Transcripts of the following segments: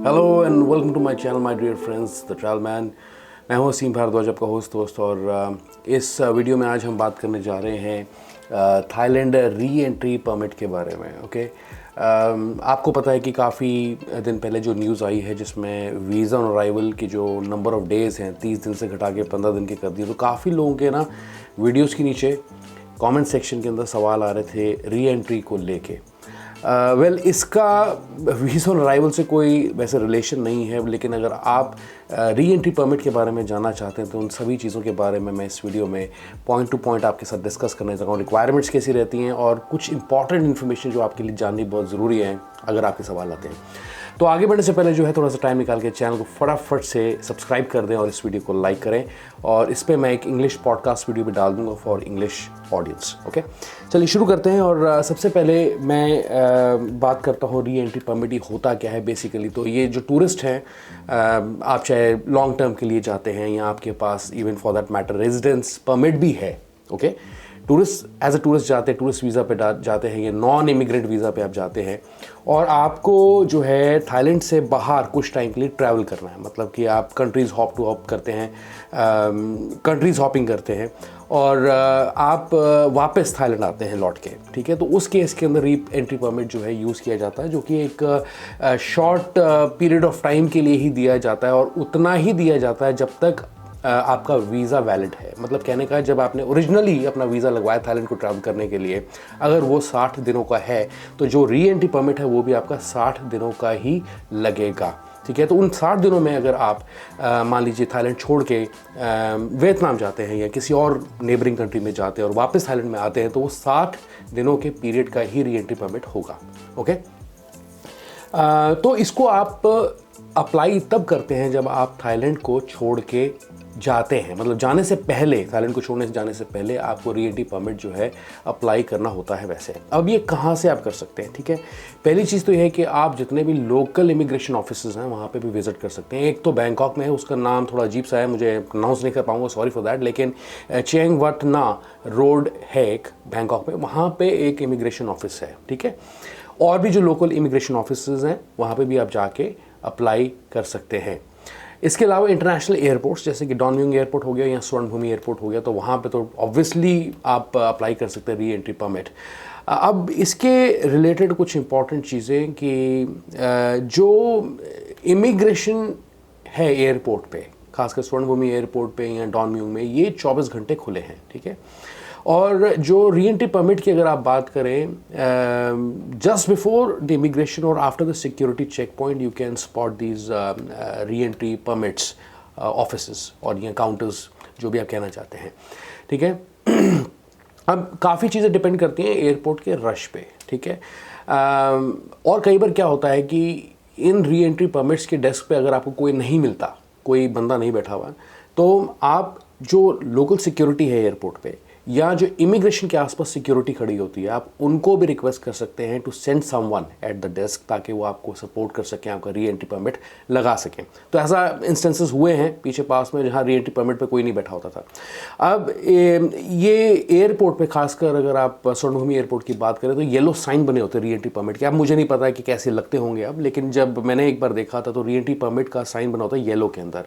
Hello and welcome to my channel my dear friends the travel man. मैं हूं वसीम भारद्वाज, आपका दोस्त। और इस वीडियो में आज हम बात करने जा रहे हैं थाईलैंड री एंट्री परमिट के बारे में। ओके, आपको पता है कि काफ़ी दिन पहले जो न्यूज़ आई है जिसमें वीज़ा ऑन अराइवल की जो नंबर ऑफ़ डेज़ हैं 30 दिन से घटा के 15 दिन के कर दिए। तो काफ़ी लोगों के ना वीडियोज़ के नीचे कमेंट सेक्शन के अंदर सवाल आ रहे थे री एंट्री को लेके। इसका वीज़ा ऑन अराइवल से कोई वैसे रिलेशन नहीं है, लेकिन अगर आप री एंट्री परमिट के बारे में जानना चाहते हैं तो उन सभी चीज़ों के बारे में मैं इस वीडियो में पॉइंट टू पॉइंट आपके साथ डिस्कस करने जा रहा हूँ। रिक्वायरमेंट्स कैसी रहती हैं और कुछ इंपॉर्टेंट इन्फॉर्मेशन जो आपके लिए जाननी बहुत ज़रूरी है अगर आपके सवाल आते हैं। तो आगे बढ़ने से पहले जो है थोड़ा सा टाइम निकाल के चैनल को फटाफट से सब्सक्राइब कर दें और इस वीडियो को लाइक करें। और इस पर मैं एक इंग्लिश पॉडकास्ट वीडियो भी डाल दूंगा फॉर इंग्लिश ऑडियंस। ओके, चलिए शुरू करते हैं। और सबसे पहले मैं बात करता हूँ री एंट्री परमिट होता क्या है बेसिकली। तो ये जो टूरिस्ट हैं, आप चाहे लॉन्ग टर्म के लिए जाते हैं या आपके पास even for that matter residence permit भी है। Okay, tourist as a tourist जाते हैं, टूरिस्ट वीज़ा पे जाते हैं या नॉन इमिग्रेंट वीज़ा पे आप जाते हैं और आपको जो है थाईलैंड से बाहर कुछ टाइम के लिए ट्रैवल करना है। मतलब कि आप कंट्रीज़ हॉप टू हॉप करते हैं, कंट्रीज़ हॉपिंग करते हैं और आप वापस थाईलैंड आते हैं लौट के। ठीक है, तो उस केस के अंदर री एंट्री परमिट जो है यूज़ किया जाता है, जो कि एक शॉर्ट पीरियड ऑफ टाइम के लिए ही दिया जाता है और उतना ही दिया जाता है जब तक आपका वीज़ा वैलिड है। मतलब कहने का जब आपने ओरिजिनली अपना वीज़ा लगवाया थाईलैंड को ट्रैवल करने के लिए, अगर वो 60 दिनों का है तो जो री एंट्री परमिट है वो भी आपका 60 दिनों का ही लगेगा। ठीक है, तो उन 60 दिनों में अगर आप मान लीजिए थाईलैंड छोड़ के वियतनाम जाते हैं या किसी और नेबरिंग कंट्री में जाते हैं और वापस थाईलैंड में आते हैं तो वो 60 दिनों के पीरियड का ही री एंट्री परमिट होगा। ओके, तो इसको आप अप्लाई तब करते हैं जब आप थाईलैंड को छोड़ के जाते हैं। मतलब जाने से पहले, थाईलैंड को छोड़ने से जाने से पहले आपको री एंट्री परमिट जो है अप्लाई करना होता है। वैसे अब ये कहाँ से आप कर सकते हैं? ठीक है, पहली चीज़ तो ये है कि आप जितने भी लोकल इमिग्रेशन ऑफिसेज हैं वहाँ पे भी विजिट कर सकते हैं। एक तो बैंकॉक में है, उसका नाम थोड़ा अजीब सा है, मुझे प्रोनाउंस नहीं कर पाऊँगा, सॉरी फॉर दैट, लेकिन चेंग वट ना रोड है एक बैंकॉक में, वहाँ पर एक इमिग्रेशन ऑफिस है। ठीक है, और भी जो लोकल इमिग्रेशन ऑफिसेज हैं वहाँ पे भी आप जाके अप्लाई कर सकते हैं। इसके अलावा इंटरनेशनल एयरपोर्ट्स जैसे कि डॉन म्युंग एयरपोर्ट हो गया या स्वर्णभूमि एयरपोर्ट हो गया, तो वहाँ पे तो ऑब्वियसली आप अप्लाई कर सकते हैं री एंट्री परमिट। अब इसके रिलेटेड कुछ इंपॉर्टेंट चीज़ें कि जो इमिग्रेशन है एयरपोर्ट पे, खासकर स्वर्णभूमि एयरपोर्ट पे या डॉन म्युंग में, ये 24 घंटे खुले हैं। ठीक है, और जो री एंट्री परमिट की अगर आप बात करें, जस्ट बिफोर द इमिग्रेशन और after the security check point you can spot these re entry permits offices और या काउंटर्स, जो भी आप कहना चाहते हैं। ठीक है, अब काफ़ी चीज़ें डिपेंड करती हैं एयरपोर्ट के रश पे। ठीक है, और कई बार क्या होता है कि इन री एंट्री परमिट्स के डेस्क पे अगर आपको कोई नहीं मिलता, कोई बंदा नहीं बैठा हुआ, तो आप जो लोकल सिक्योरिटी है एयरपोर्ट पे या जो इमिग्रेशन के आसपास सिक्योरिटी खड़ी होती है, आप उनको भी रिक्वेस्ट कर सकते हैं to send someone at the desk, ताकि वो आपको सपोर्ट कर सकें, आपका री एंट्री परमिट लगा सकें। तो ऐसा इंस्टेंसेस हुए हैं पीछे पास में जहाँ री एंट्री परमिट पे कोई नहीं बैठा होता था। अब ये एयरपोर्ट पे, खासकर अगर आप स्वर्णभूमि एयरपोर्ट की बात करें, तो येलो साइन बने होते हैं री एंट्री परमिट के। अब मुझे नहीं पता है कि कैसे लगते होंगे अब, लेकिन जब मैंने एक बार देखा था तो री एंट्री परमिट का साइन बना होता है येलो के अंदर,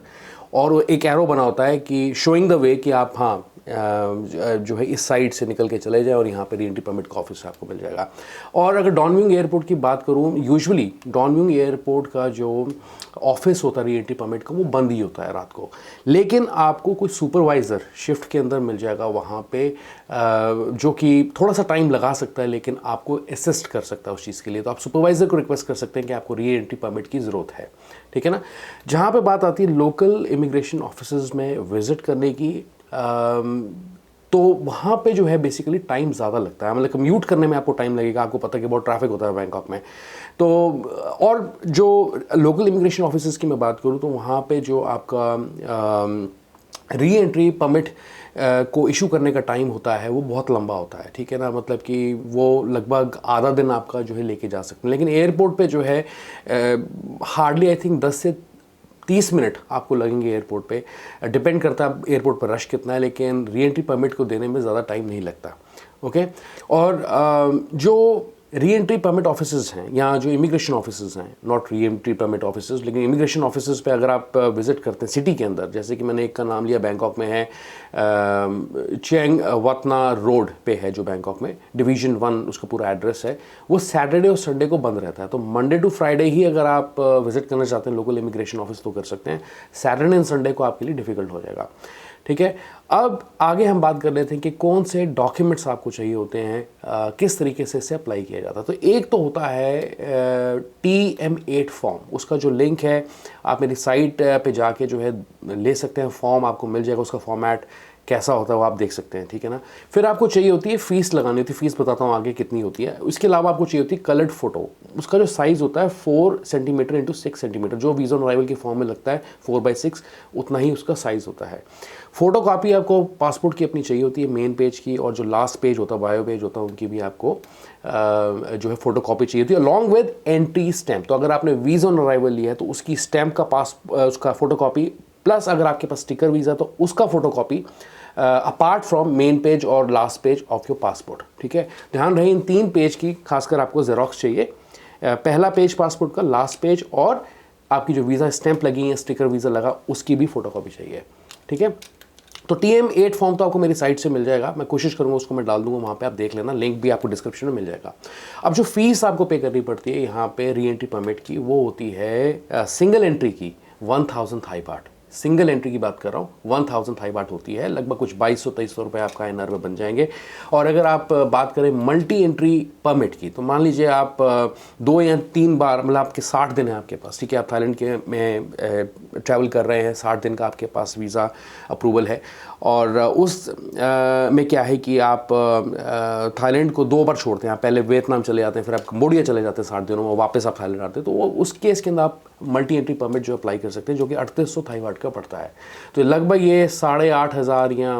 और एक एरो बना होता है कि शोइंग द वे कि आप हाँ जो है इस साइड से निकल के चले जाए और यहाँ पे री एंट्री परमिट का ऑफिस आपको मिल जाएगा। और अगर डॉन म्युंग एयरपोर्ट की बात करूँ, यूजुअली डॉन म्युंग एयरपोर्ट का जो ऑफिस होता है री एंट्री परमिट का, वो बंद ही होता है रात को, लेकिन आपको कोई सुपरवाइज़र शिफ्ट के अंदर मिल जाएगा वहाँ पे, जो कि थोड़ा सा टाइम लगा सकता है लेकिन आपको असिस्ट कर सकता है उस चीज़ के लिए। तो आप सुपरवाइज़र को रिक्वेस्ट कर सकते हैं कि आपको री एंट्री परमिट की ज़रूरत है। ठीक है ना, जहाँ पे बात आती है लोकल इमिग्रेशन ऑफिसेज में विज़िट करने की, तो वहाँ पे जो है बेसिकली टाइम ज़्यादा लगता है। मतलब कम्यूट करने में आपको टाइम लगेगा, आपको पता है कि बहुत ट्रैफिक होता है बैंकॉक में। तो और जो लोकल इमिग्रेशन ऑफिसेज की मैं बात करूँ तो वहाँ पे जो आपका री एंट्री परमिट को इशू करने का टाइम होता है वो बहुत लंबा होता है। ठीक है ना, मतलब कि वो लगभग आधा दिन आपका जो है लेके जा सकते हैं। लेकिन एयरपोर्ट पे जो है हार्डली आई थिंक 10 से 30 मिनट आपको लगेंगे एयरपोर्ट पे। डिपेंड करता है एयरपोर्ट पर रश कितना है, लेकिन री एंट्री परमिट को देने में ज़्यादा टाइम नहीं लगता। ओके, और जो री एंट्री परमिट ऑफिसेज हैं, यहाँ जो इमिग्रेशन ऑफिसेज हैं, not re entry permit offices, लेकिन इमिग्रेशन ऑफिसेज पे अगर आप विज़िट करते हैं सिटी के अंदर, जैसे कि मैंने एक का नाम लिया बैंकॉक में है, चेंग वतना रोड पे है जो बैंकॉक में, डिवीज़न 1 उसका पूरा एड्रेस है, वो सैटरडे और संडे को बंद रहता है। तो मंडे टू फ्राइडे ही अगर आप विज़िट करना चाहते हैं लोकल इमिग्रेशन ऑफिस तो कर सकते हैं, सैटरडे एंड संडे को आपके लिए डिफ़िकल्ट हो जाएगा। ठीक है, अब आगे हम बात कर लेते हैं कि कौन से डॉक्यूमेंट्स आपको चाहिए होते हैं, किस तरीके से इसे अप्लाई किया जाता है। तो एक तो होता है TM8 फॉर्म, उसका जो लिंक है आप मेरी साइट पे जाके जो है ले सकते हैं, फॉर्म आपको मिल जाएगा, उसका फॉर्मेट कैसा होता है वो आप देख सकते हैं। ठीक है ना, फिर आपको चाहिए होती है फ़ीस लगानी होती है, फ़ीस बताता हूँ आगे कितनी होती है। उसके अलावा आपको चाहिए होती है कलर्ड फ़ोटो, उसका जो साइज़ होता है 4 सेंटीमीटर इंटू 6 सेंटीमीटर, जो वीज़ा ऑन अराइवल के फॉर्म में लगता है 4/6 उतना ही उसका साइज़ होता है। फ़ोटो कापी आपको पासपोर्ट की अपनी चाहिए होती है, मेन पेज की, और जो लास्ट पेज होता है बायो पेज होता है उनकी भी आपको जो है फ़ोटो कॉपी चाहिए होती है, अलॉन्ग विद एंट्री स्टैम्प। तो अगर आपने वीज़ा ऑन अराइवल लिया है तो उसकी स्टैम्प का उसका फ़ोटो कॉपी, प्लस अगर आपके पास स्टिकर वीज़ा तो उसका photo copy apart from main page और last page of your passport. ठीक है, ध्यान रहे इन 3 पेज की खासकर आपको ज़ेरॉक्स चाहिए, पहला पेज पासपोर्ट का, लास्ट पेज और आपकी जो वीज़ा स्टैंप लगी है, स्टिकर वीज़ा लगा, उसकी भी फ़ोटोकॉपी चाहिए। ठीक है, तो TM8 फॉर्म तो आपको मेरी साइट से मिल जाएगा, मैं कोशिश करूँगा उसको मैं डाल दूँगा वहाँ पे, आप देख लेना, लिंक भी आपको डिस्क्रिप्शन में मिल जाएगा। अब जो फ़ीस आपको पे करनी पड़ती है यहाँ पे री एंट्री परमिट की, वो होती है सिंगल एंट्री की 1000 थाई बाट, सिंगल एंट्री की बात कर रहा हूँ, 1000 थाई बाट होती है, लगभग कुछ 2200-2300 रुपये आपका INR में बन जाएंगे। और अगर आप बात करें मल्टी एंट्री परमिट की, तो मान लीजिए आप 2 या 3 बार, मतलब आपके 60 दिन है आपके पास, ठीक है, आप थाईलैंड के में ट्रैवल कर रहे हैं, 60 दिन का आपके पास वीज़ा अप्रूवल है, और उस में क्या है कि आप थाईलैंड को 2 बार छोड़ते हैं, आप पहले वियतनाम चले जाते हैं, फिर आप कंबोडिया चले जाते हैं 60 दिनों में, वापस आप थाईलैंड आते हैं, तो वो उस केस के अंदर आप मल्टी एंट्री परमिट जो अप्लाई कर सकते हैं, जो कि 3800 थाई बाट का पड़ता है। तो लगभग ये 8500 या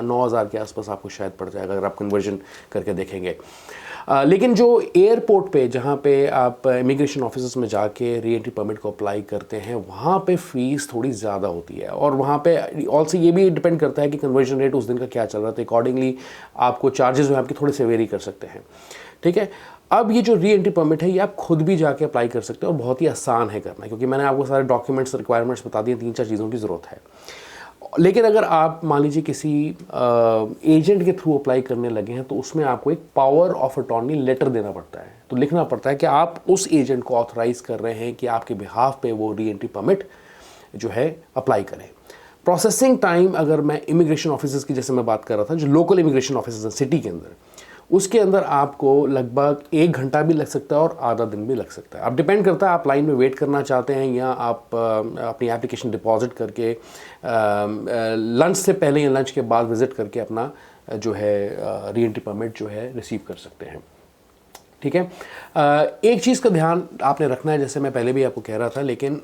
9000 के आसपास आपको शायद पड़ जाएगा अगर आप कन्वर्जन करके देखेंगे। लेकिन जो एयरपोर्ट पे, जहाँ पे आप इमिग्रेशन ऑफिस में जाके री एंट्री परमिट को अप्लाई करते हैं, वहाँ पे फ़ीस थोड़ी ज़्यादा होती है, और वहाँ पे ऑल्सो ये भी डिपेंड करता है कि कन्वर्जन रेट उस दिन का क्या चल रहा है, तो अकॉर्डिंगली आपको चार्जेस जो है आपके थोड़े से वेरी कर सकते हैं। ठीक है, अब ये जो री एंट्री परमिट है ये आप खुद भी जाके अप्लाई कर सकते हो, और बहुत ही आसान है करना, क्योंकि मैंने आपको सारे डॉक्यूमेंट्स रिक्वायरमेंट्स बता दिए, 3-4 चीज़ों की ज़रूरत है। लेकिन अगर आप मान लीजिए किसी एजेंट के थ्रू अप्लाई करने लगे हैं, तो उसमें आपको एक पावर ऑफ अटॉर्नी लेटर देना पड़ता है, तो लिखना पड़ता है कि आप उस एजेंट को ऑथराइज़ कर रहे हैं कि आपके बिहाफ पे वो री एंट्री परमिट जो है अप्लाई करें। प्रोसेसिंग टाइम, अगर मैं इमिग्रेशन ऑफिसर्स की जैसे मैं बात कर रहा था, जो लोकल इमिग्रेशन ऑफिसर्स हैं सिटी के अंदर, उसके अंदर आपको लगभग 1 घंटा भी लग सकता है और आधा दिन भी लग सकता है। अब डिपेंड करता है आप लाइन में वेट करना चाहते हैं, या आप अपनी एप्लीकेशन डिपॉजिट करके लंच से पहले या लंच के बाद विज़िट करके अपना जो है री एंट्री परमिट जो है रिसीव कर सकते हैं। ठीक है, एक चीज़ का ध्यान आपने रखना है, जैसे मैं पहले भी आपको कह रहा था, लेकिन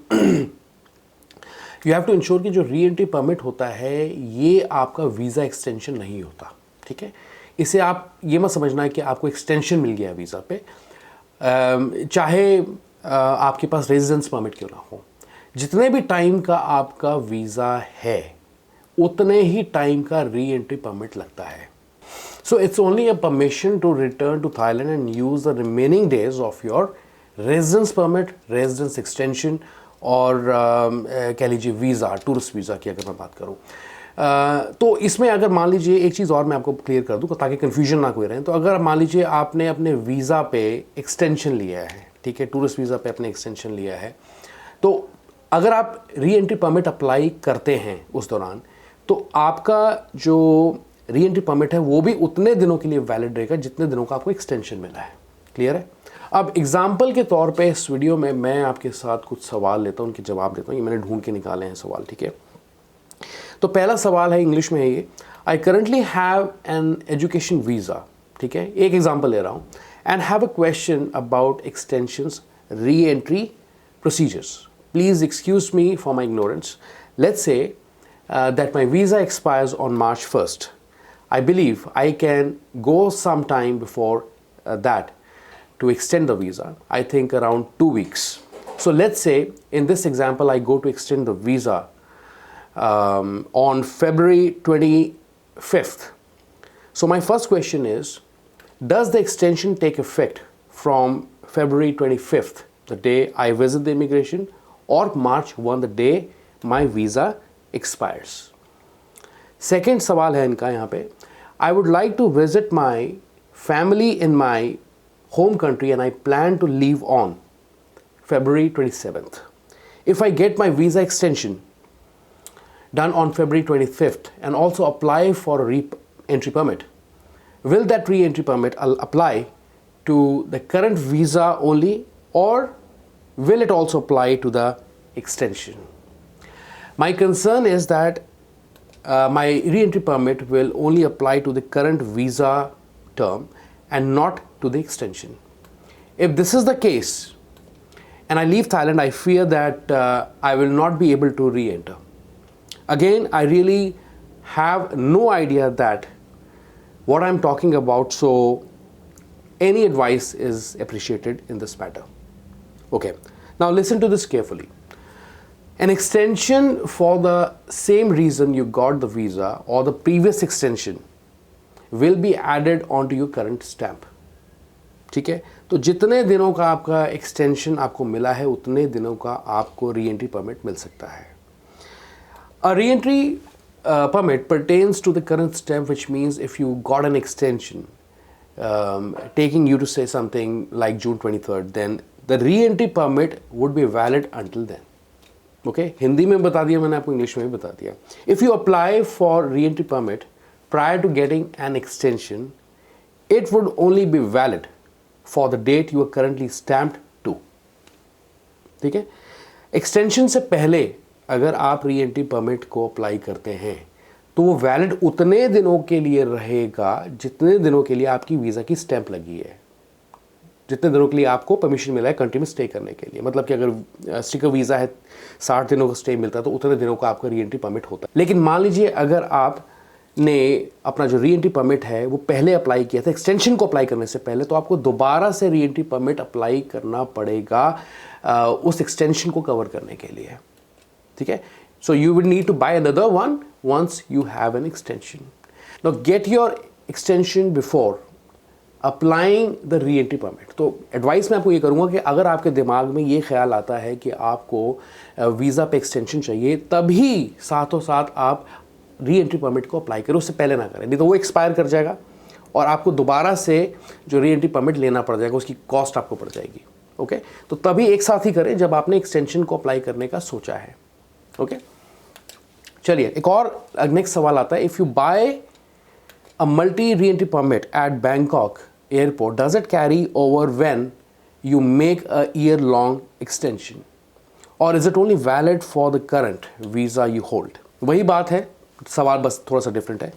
यू हैव टू इंश्योर कि जो री एंट्री परमिट होता है ये आपका वीज़ा एक्सटेंशन नहीं होता। ठीक है, इसे आप ये मत समझना है कि आपको एक्सटेंशन मिल गया वीज़ा पे, चाहे आपके पास रेजिडेंस परमिट क्यों ना हो, जितने भी टाइम का आपका वीज़ा है उतने ही टाइम का री एंट्री परमिट लगता है। So it's only a permission to return to Thailand and use the remaining days of your residence permit, residence extension, और कह लीजिए वीज़ा, टूरिस्ट वीज़ा की अगर मैं बात करूँ। तो इसमें अगर मान लीजिए एक चीज़ और मैं आपको क्लियर कर दूँ ताकि कन्फ्यूजन ना कोई रहे, तो अगर मान लीजिए आपने अपने वीज़ा पे एक्सटेंशन लिया है, ठीक है, टूरिस्ट वीज़ा पे अपने एक्सटेंशन लिया है, तो अगर आप री एंट्री परमिट अप्लाई करते हैं उस दौरान, तो आपका जो री एंट्री परमिट है वो भी उतने दिनों के लिए वैलिड रहेगा जितने दिनों का आपको एक्सटेंशन मिला है। क्लियर है? अब एग्जाम्पल के तौर पे इस वीडियो में मैं आपके साथ कुछ सवाल लेता हूँ, उनके जवाब देता हूँ, ये मैंने ढूंढ के निकाले हैं सवाल। ठीक है, तो पहला सवाल है, इंग्लिश में है ये, I currently have an education visa, ठीक है, एक एग्जाम्पल ले रहा हूँ, and have a question about extensions re entry procedures, please excuse me for my ignorance, let's say that my visa expires on March 1st. I believe I can go some time before that to extend the visa. I think around 2 weeks. So let's say in this example I go to extend the visa on February 25th. So my first question is, does the extension take effect from February 25th, the day I visit the immigration, or March 1, the day my visa expires. Second सवाल है इनका यहाँ पे, I would like to visit my family in my home country and I plan to leave on February 27th. If I get my visa extension done on February 25th and also apply for a re-entry permit, will that re-entry permit apply to the current visa only, or will it also apply to the extension? My concern is that my re-entry permit will only apply to the current visa term and not to the extension. If this is the case and I leave Thailand, I fear that I will not be able to re-enter. Again, I really have no idea that what I'm talking about, so any advice is appreciated in this matter. Okay, now listen to this carefully. An extension for the same reason you got the visa or the previous extension will be added onto your current stamp. ठीक है, तो जितने दिनों का आपका extension आपको मिला है उतने दिनों का आपको री-एंट्री परमिट मिल सकता है. A re-entry permit pertains to the current stamp, which means if you got an extension taking you to say something like June 23rd, then the re-entry permit would be valid until then. Okay, Hindi में बता दिया मैंने, आपको English में भी बता दिया. If you apply for re-entry permit prior to getting an extension, it would only be valid for the date you are currently stamped to. ठीक है, एक्सटेंशन से पहले अगर आप री एंट्री परमिट को अप्लाई करते हैं तो वो वैलिड उतने दिनों के लिए रहेगा जितने दिनों के लिए आपकी वीज़ा की स्टैंप लगी है, जितने दिनों के लिए आपको परमिशन मिला है कंट्री में स्टे करने के लिए. मतलब कि अगर स्टिकर वीज़ा है 60 दिनों का स्टे मिलता है तो उतने दिनों का आपका री एंट्री परमिट होता है. लेकिन मान लीजिए अगर आपने अपना जो री एंट्री परमिट है वो पहले अप्लाई किया था एक्सटेंशन को अप्लाई करने से पहले, तो आपको दोबारा से री एंट्री परमिट अप्लाई करना पड़ेगा उस एक्सटेंशन को कवर करने के लिए. ठीक है, so you will need to buy another one once you have an extension. Now get your extension before applying the re-entry permit. तो एडवाइस मैं आपको ये करूँगा कि अगर आपके दिमाग में ये ख्याल आता है कि आपको वीज़ा पे एक्सटेंशन चाहिए, तभी साथों साथ आप री-एंट्री परमिट को अप्लाई करें, उससे पहले ना करें, नहीं तो वो एक्सपायर कर जाएगा और आपको दोबारा से जो री-एंट्री परमिट लेना पड़ जाएगा, उसकी कॉस्ट आपको पड़ जाएगी. ओके, तो तभी एक साथ ही करें जब आपने एक्सटेंशन को अप्लाई करने का सोचा है. ओके, चलिए एक और नेक्स्ट सवाल आता है. If you buy a multi re entry permit at Bangkok airport, does it carry over when you make a year long extension, और is it only valid for the current visa you hold? वही बात है, सवाल बस थोड़ा सा different है.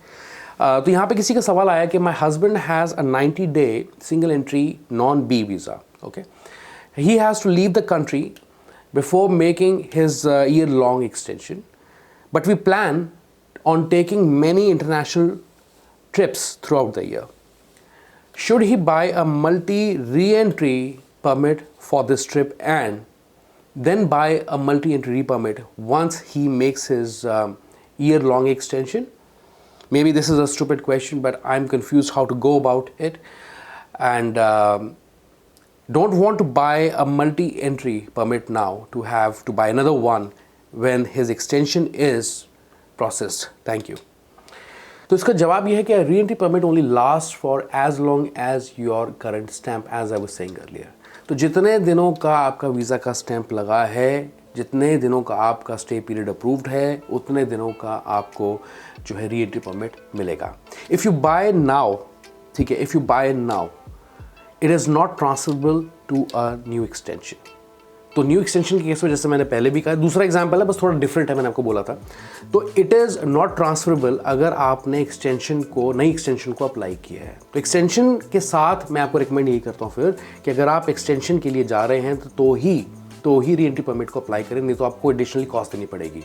तो यहाँ पे किसी का सवाल आया कि my husband has a 90-day single entry non B visa. Okay, he has to leave the country before making his year-long extension, but we plan on taking many international trips throughout the year. Should he buy a multi-re-entry permit for this trip and then buy a multi-entry permit once he makes his year-long extension? Maybe this is a stupid question, but I'm confused how to go about it, and don't want to buy a multi-entry permit now to have to buy another one when his extension is processed. Thank you. तो इसका जवाब ये है कि re-entry permit only lasts for as long as your current stamp, as I was saying earlier. तो जितने दिनों का आपका वीज़ा का स्टैंप लगा है, जितने दिनों का आपका स्टे पीरियड अप्रूव्ड है, उतने दिनों का आपको जो है re-entry permit मिलेगा. If you buy now, ठीक है, if you buy now, it is not transferable to a new extension. तो न्यू एक्सटेंशन के केस में जैसे मैंने पहले भी कहा, दूसरा एग्जांपल है बस थोड़ा डिफरेंट है, मैंने आपको बोला था. तो इट इज़ नॉट ट्रांसफरेबल अगर आपने एक्सटेंशन को नई एक्सटेंशन को अप्लाई किया है. तो एक्सटेंशन के साथ मैं आपको रिकमेंड यही करता हूँ फिर कि अगर आप एक्सटेंशन के लिए जा रहे हैं तो ही री एंट्री परमिट को अप्लाई करें, नहीं तो आपको एडिशनली कॉस्ट देनी पड़ेगी.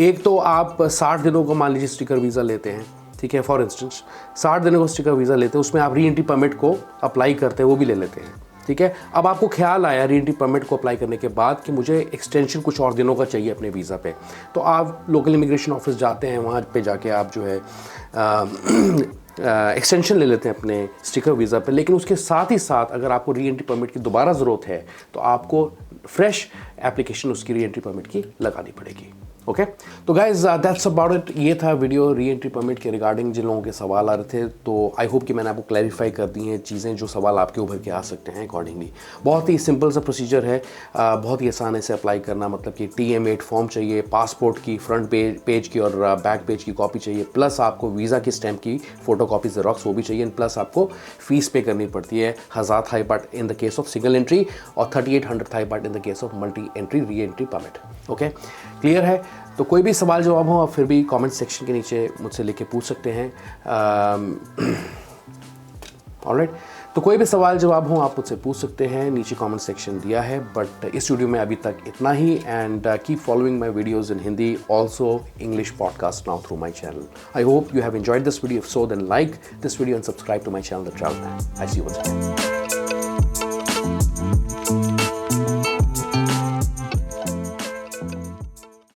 एक तो आप 60 दिनों का मान लीजिए स्टिकर वीज़ा लेते हैं, ठीक है, फॉर इंस्टेंस 60 दिनों का स्टिकर वीज़ा लेते हैं, उसमें आप री एंट्री परमिट को अप्लाई करते हैं, वो भी ले लेते हैं. ठीक है, अब आपको ख्याल आया री एंट्री परमिट को अप्लाई करने के बाद कि मुझे एक्सटेंशन कुछ और दिनों का चाहिए अपने वीज़ा पे, तो आप लोकल इमिग्रेशन ऑफिस जाते हैं, वहाँ पे जाके आप जो है एक्सटेंशन ले लेते हैं अपने स्टिकर वीज़ा पे, लेकिन उसके साथ ही साथ अगर आपको री एंट्री परमिट की दोबारा ज़रूरत है तो आपको फ्रेश एप्लीकेशन उसकी री एंट्री परमिट की लगानी पड़ेगी। ओके, तो गाइज दैट्स अबाउट इट। ये था वीडियो री एंट्री परमिट के रिगार्डिंग जिन लोगों के सवाल आ रहे थे, तो आई होप कि मैंने आपको क्लैरिफाई कर दी हैं चीज़ें जो सवाल आपके उभर के आ सकते हैं अकॉर्डिंगली। बहुत ही सिंपल सा प्रोसीजर है, बहुत ही आसान है इसे अप्लाई करना। मतलब कि TM8 फॉर्म चाहिए, पासपोर्ट की फ्रंट पेज की और बैक पेज की कॉपी चाहिए, प्लस आपको वीज़ा की स्टैम्प की फ़ोटो कॉपी ज़ेरॉक्स वो भी चाहिए, प्लस आपको फ़ीस पे करनी पड़ती है 1000 Thai baht in the case of single entry और 3800 Thai baht in the case of multi entry re entry permit. Okay, clear है? तो कोई भी सवाल जवाब हो आप फिर भी कमेंट सेक्शन के नीचे मुझसे लिख के पूछ सकते हैं। ऑलराइट, तो कोई भी सवाल जवाब हो आप मुझसे पूछ सकते हैं, नीचे कमेंट सेक्शन दिया है। बट इस वीडियो में अभी तक इतना ही, and keep following my videos in Hindi, also English podcast now through my channel. I hope you have enjoyed this video, so then like this video and subscribe to my channel the travel man. I see you once again.